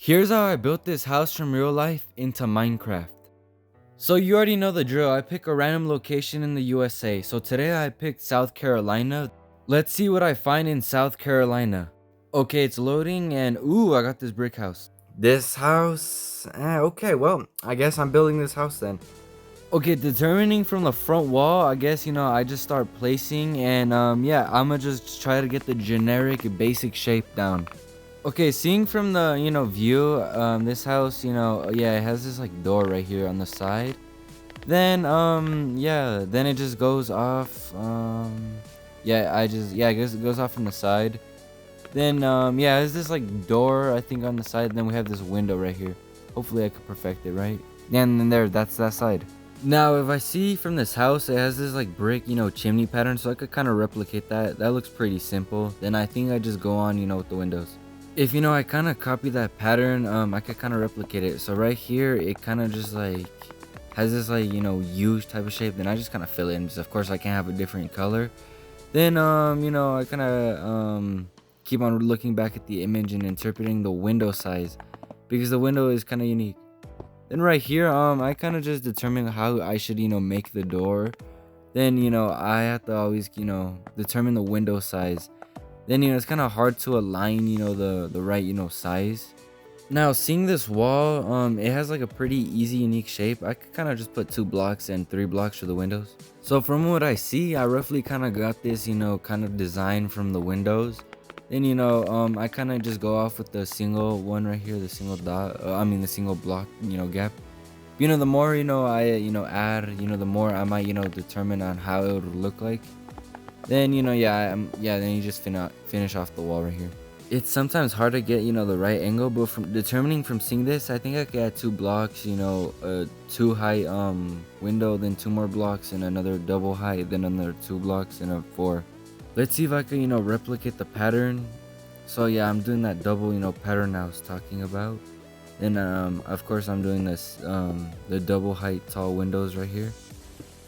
Here's how I built this house from real life into Minecraft. So you already know the drill. I pick a random location in the USA. So today I picked South Carolina. Let's see what I find in South Carolina. Okay, it's loading and ooh, I got this brick house. This house, okay, well, I guess I'm building this house then. Okay, determining from the front wall, I guess, I just start placing and yeah, I'ma just try to get the generic basic shape down. Okay, seeing from the, view, this house, yeah, it has this like door right here on the side. Then, yeah, then it just goes off, yeah, I guess it goes off from the side. Then, yeah, there's this like door, I think, on the side. Then we have this window right here. Hopefully I could perfect it, right? Yeah, and then there, that's that side. Now, if I see from this house, it has this like brick, chimney pattern, so I could kind of replicate that. That looks pretty simple. Then I think I just go on, with the windows. If I kind of copy that pattern, I could kind of replicate it. So right here, it kind of just like has this like huge type of shape. Then I just kind of fill it in, because of course I can't have a different color. Then I kind of keep on looking back at the image and interpreting the window size, because the window is kind of unique. Then right here, I kind of just determine how I should make the door. Then I have to always determine the window size. Then it's kind of hard to align the right size. Now seeing this wall, it has like a pretty easy unique shape. I could kind of just put 2 blocks and 3 blocks for the windows. So from what I see, I roughly kind of got this kind of design from the windows. Then I kind of just go off with the single one right here, the single dot, the single block gap. The more I add, the more I might determine on how it would look like. Then yeah, then you just finish off the wall right here. It's sometimes hard to get the right angle, but from determining from seeing this, I think I could add 2 blocks, a 2 height window, then 2 more blocks, and another double height, then another 2 blocks, and a 4. Let's see if I can replicate the pattern. So yeah, I'm doing that double pattern I was talking about. Then of course I'm doing this the double height tall windows right here.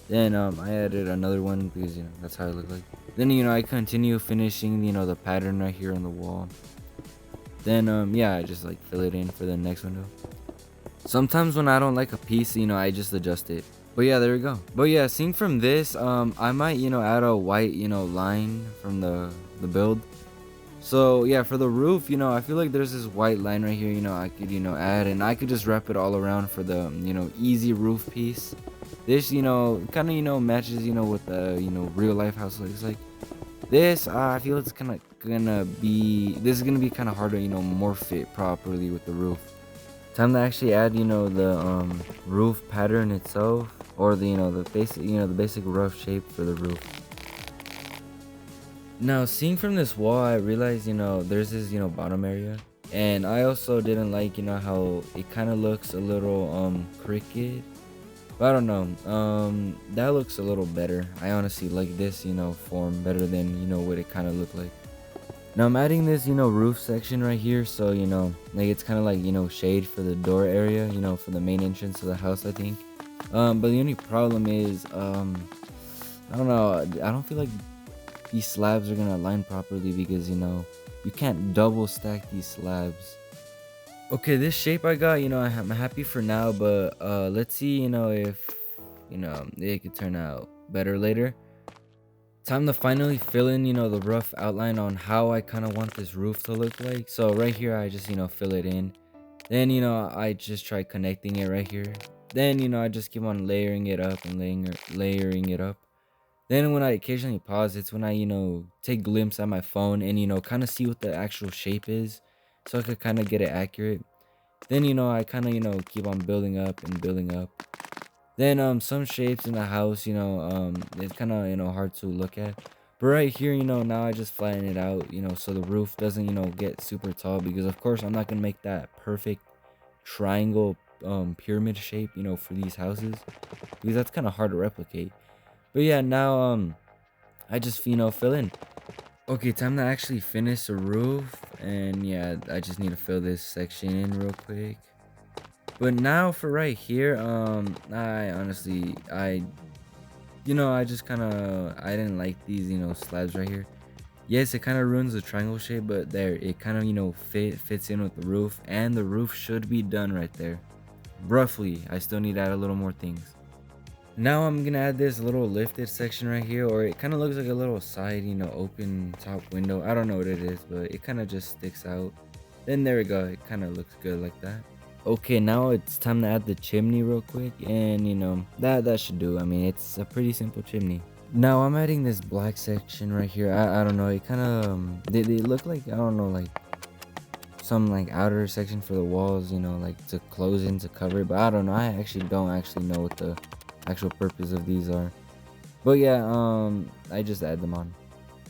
Then I added another one because that's how it looked like. Then I continue finishing the pattern right here on the wall. Then yeah, I just like fill it in for the next window. Sometimes when I don't like a piece, I just adjust it. But yeah, there we go. But yeah, seeing from this, I might add a white line from the build. So yeah, for the roof, I feel like there's this white line right here, I could add, and I could just wrap it all around for the easy roof piece. This kind of matches what the real life house looks like. This I feel it's kind of gonna be kind of hard to morph it properly with the roof. Time to actually add the roof pattern itself, or the the basic rough shape for the roof. Now, seeing from this wall, I realized, there's this, bottom area. And I also didn't like, how it kind of looks a little, crooked. But I don't know. That looks a little better. I honestly like this, form better than, what it kind of looked like. Now, I'm adding this, roof section right here. So, like it's kind of like, shade for the door area, for the main entrance of the house, I think. But the only problem is, I don't know. I don't feel like these slabs are gonna align properly, because you can't double stack these slabs. Okay, this shape I got, I'm happy for now, but let's see if it could turn out better later. Time to finally fill in the rough outline on how I kind of want this roof to look like. So right here I just fill it in. Then I just try connecting it right here. Then I just keep on layering it up and layering it up. Then when I occasionally pause, it's when I, take a glimpse at my phone and, kind of see what the actual shape is, so I could kind of get it accurate. Then, I kind of, keep on building up and building up. Then, some shapes in the house, it's kind of, hard to look at. But right here, now I just flatten it out, so the roof doesn't, get super tall, because of course I'm not going to make that perfect triangle pyramid shape, for these houses, because that's kind of hard to replicate. But yeah, now I just fill in. Okay, time to actually finish the roof, and yeah, I just need to fill this section in real quick. But now for right here, I honestly I just kind of I didn't like these slabs right here. Yes, it kind of ruins the triangle shape, but there, it kind of, fits in with the roof, and the roof should be done right there. Roughly, I still need to add a little more things. Now I'm gonna add this little lifted section right here, or it kind of looks like a little side, open top window. I don't know what it is, but it kind of just sticks out. Then there we go, it kind of looks good like that. Okay, now it's time to add the chimney real quick, and that should do. I mean, it's a pretty simple chimney. Now I'm adding this black section right here. I don't know, it kind of they look like, I don't know, like some like outer section for the walls, like to close in to cover it, but I don't know. I actually don't know what the actual purpose of these are. But yeah, I just add them on.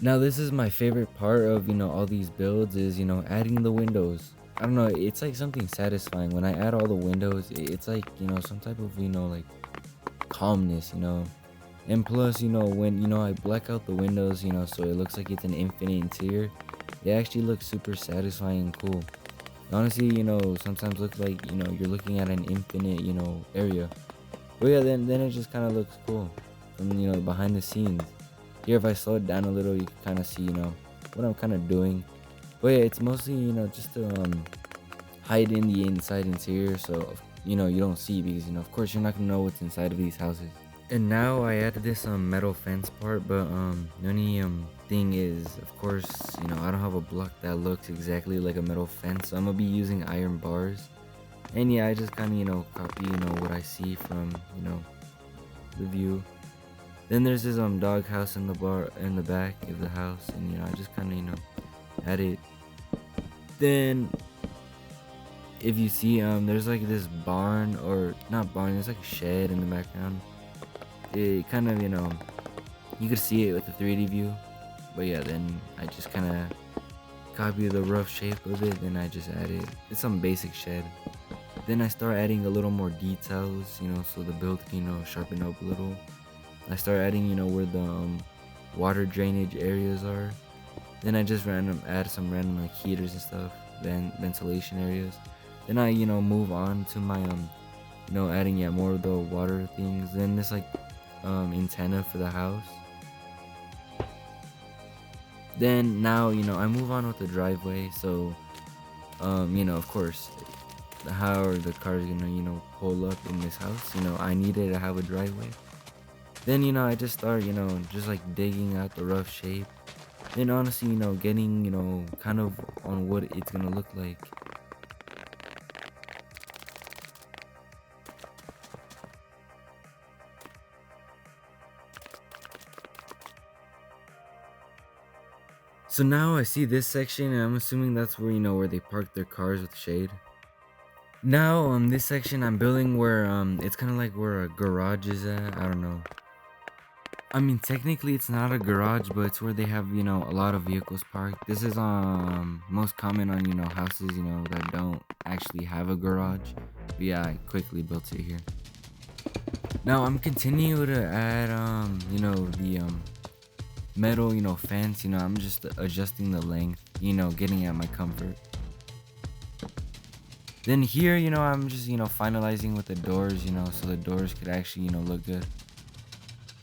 Now this is my favorite part of all these builds is adding the windows. I don't know, it's like something satisfying when I add all the windows. It's like some type of like calmness, and plus when I black out the windows, so it looks like it's an infinite interior. It actually looks super satisfying and cool. Honestly, sometimes look like you're looking at an infinite area. But yeah, then it just kind of looks cool from behind the scenes. Here, if I slow it down a little, you can kind of see what I'm kind of doing. But yeah, it's mostly just to hide in the inside interior, so you don't see, because of course you're not gonna know what's inside of these houses. And now I added this metal fence part, but the only thing is, of course, I don't have a block that looks exactly like a metal fence, so I'm gonna be using iron bars. And yeah, I just kind of copy what I see from the view. Then there's this dog house in the back of the house, and I just kind of add it. Then if you see there's like this barn, or not barn, there's like a shed in the background. It kind of you could see it with the 3D view. But yeah, then I just kind of copy the rough shape of it, then I just add it. It's some basic shed. Then I start adding a little more details, so the build can sharpen up a little. I start adding where the water drainage areas are. Then I just add some random like heaters and stuff, then ventilation areas. Then I move on to my adding more of the water things. Then this like antenna for the house. Then now I move on with the driveway. So of course, how are the cars gonna pull up in this house? I needed to have a driveway. Then I just start just like digging out the rough shape. Then honestly getting kind of on what it's gonna look like. So now I see this section, and I'm assuming that's where where they park their cars with shade. Now this section I'm building where it's kind of like where a garage is at. I don't know. I mean, technically it's not a garage, but it's where they have a lot of vehicles parked. This is most common on houses that don't actually have a garage. But yeah, I quickly built it here. Now I'm continuing to add the metal fence. I'm just adjusting the length, getting at my comfort. Then here I'm just finalizing with the doors, so the doors could actually look good.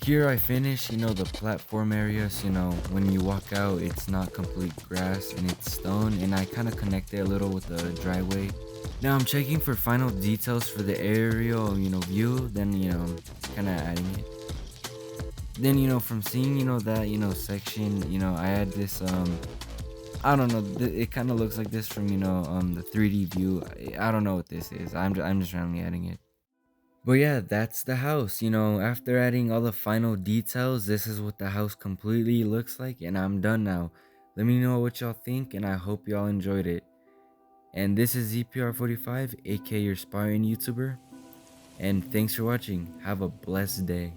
Here I finish the platform area, so when you walk out it's not complete grass and it's stone, and I kind of connect it a little with the driveway. Now I'm checking for final details for the aerial view, then kind of adding it. Then from seeing that section, I add this I don't know, it kind of looks like this from the 3D view. I don't know what this is. I'm just randomly adding it. But yeah, that's the house. After adding all the final details, this is what the house completely looks like, and I'm done now. Let me know what y'all think, and I hope y'all enjoyed it. And this is ZPR45, aka your aspiring YouTuber. And thanks for watching. Have a blessed day.